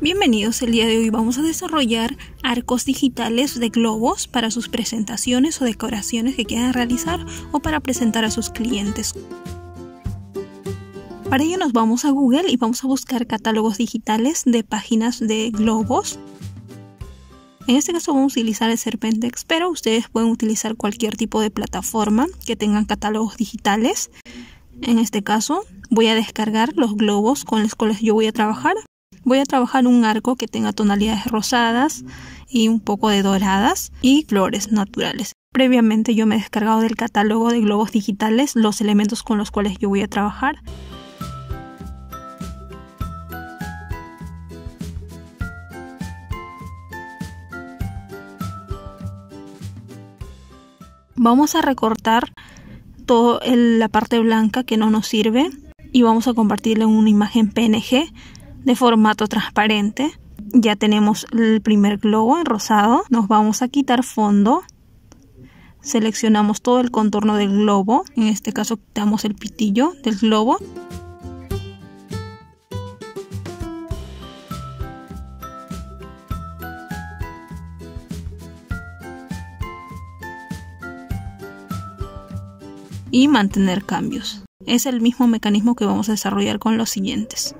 Bienvenidos, el día de hoy vamos a desarrollar arcos digitales de globos para sus presentaciones o decoraciones que quieran realizar o para presentar a sus clientes. Para ello nos vamos a Google y vamos a buscar catálogos digitales de páginas de globos. En este caso vamos a utilizar el Serpentex, pero ustedes pueden utilizar cualquier tipo de plataforma que tengan catálogos digitales. En este caso voy a descargar los globos con los cuales yo voy a trabajar. Voy a trabajar un arco que tenga tonalidades rosadas y un poco de doradas y flores naturales. Previamente yo me he descargado del catálogo de globos digitales los elementos con los cuales yo voy a trabajar. Vamos a recortar toda la parte blanca que no nos sirve y vamos a convertirla en una imagen PNG de formato transparente. Ya tenemos el primer globo en rosado. Nos vamos a quitar fondo. Seleccionamos todo el contorno del globo. En este caso quitamos el pitillo del globo. Y mantener cambios. Es el mismo mecanismo que vamos a desarrollar con los siguientes.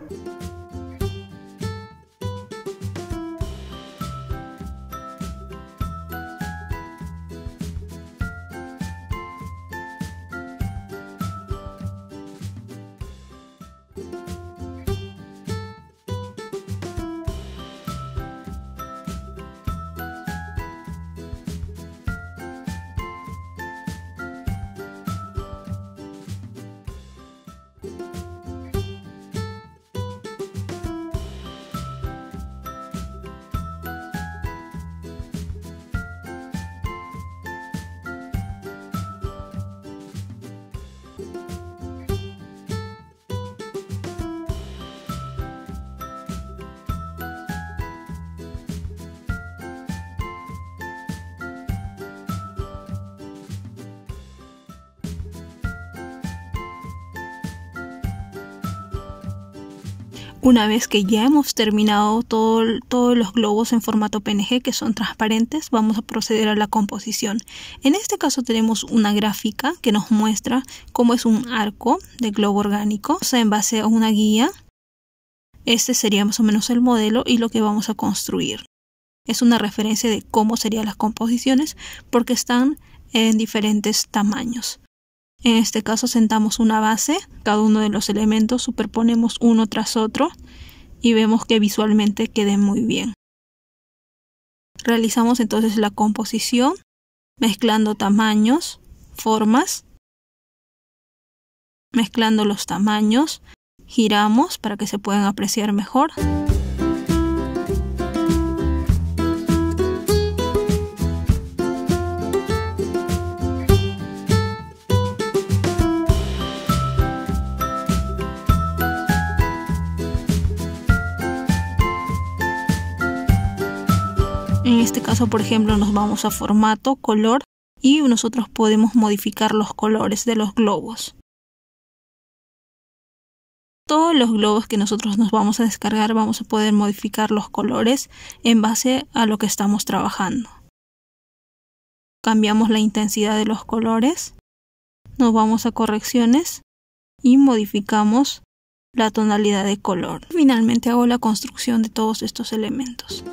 Una vez que ya hemos terminado todos los globos en formato PNG que son transparentes, vamos a proceder a la composición. En este caso tenemos una gráfica que nos muestra cómo es un arco de globo orgánico. O sea, en base a una guía, este sería más o menos el modelo y lo que vamos a construir. Es una referencia de cómo serían las composiciones porque están en diferentes tamaños. En este caso sentamos una base, cada uno de los elementos superponemos uno tras otro y vemos que visualmente queden muy bien. Realizamos entonces la composición mezclando tamaños, formas, mezclando los tamaños, giramos para que se puedan apreciar mejor. En este caso, por ejemplo, nos vamos a formato, color y nosotros podemos modificar los colores de los globos. Todos los globos que nosotros nos vamos a descargar vamos a poder modificar los colores en base a lo que estamos trabajando. Cambiamos la intensidad de los colores, nos vamos a correcciones y modificamos la tonalidad de color. Finalmente hago la construcción de todos estos elementos.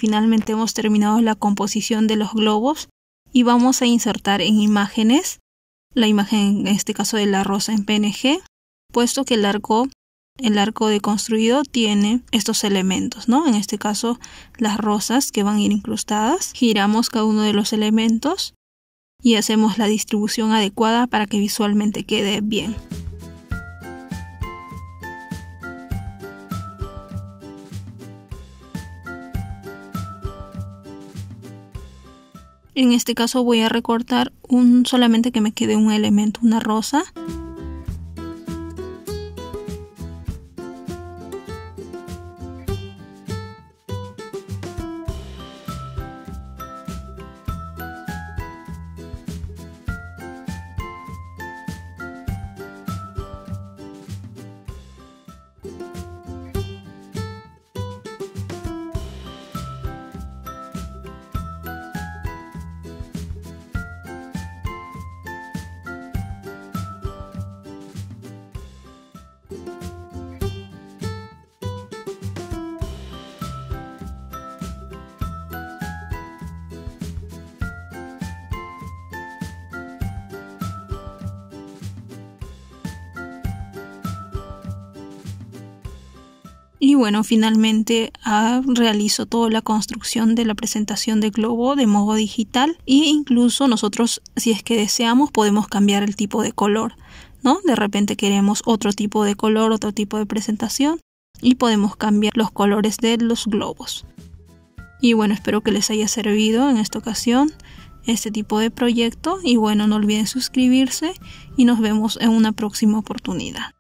finalmente hemos terminado la composición de los globos y vamos a insertar en imágenes la imagen, en este caso de la rosa en PNG, puesto que el arco deconstruido tiene estos elementos, ¿no? En este caso, las rosas que van a ir incrustadas. Giramos cada uno de los elementos y hacemos la distribución adecuada para que visualmente quede bien. En este caso voy a recortar solamente que me quede un elemento, una rosa. Y bueno, finalmente realizo toda la construcción de la presentación de globo de modo digital, e incluso nosotros, si es que deseamos, podemos cambiar el tipo de color, ¿no? De repente queremos otro tipo de color, otro tipo de presentación, y podemos cambiar los colores de los globos. Y bueno, espero que les haya servido en esta ocasión este tipo de proyecto, y bueno, no olviden suscribirse y nos vemos en una próxima oportunidad.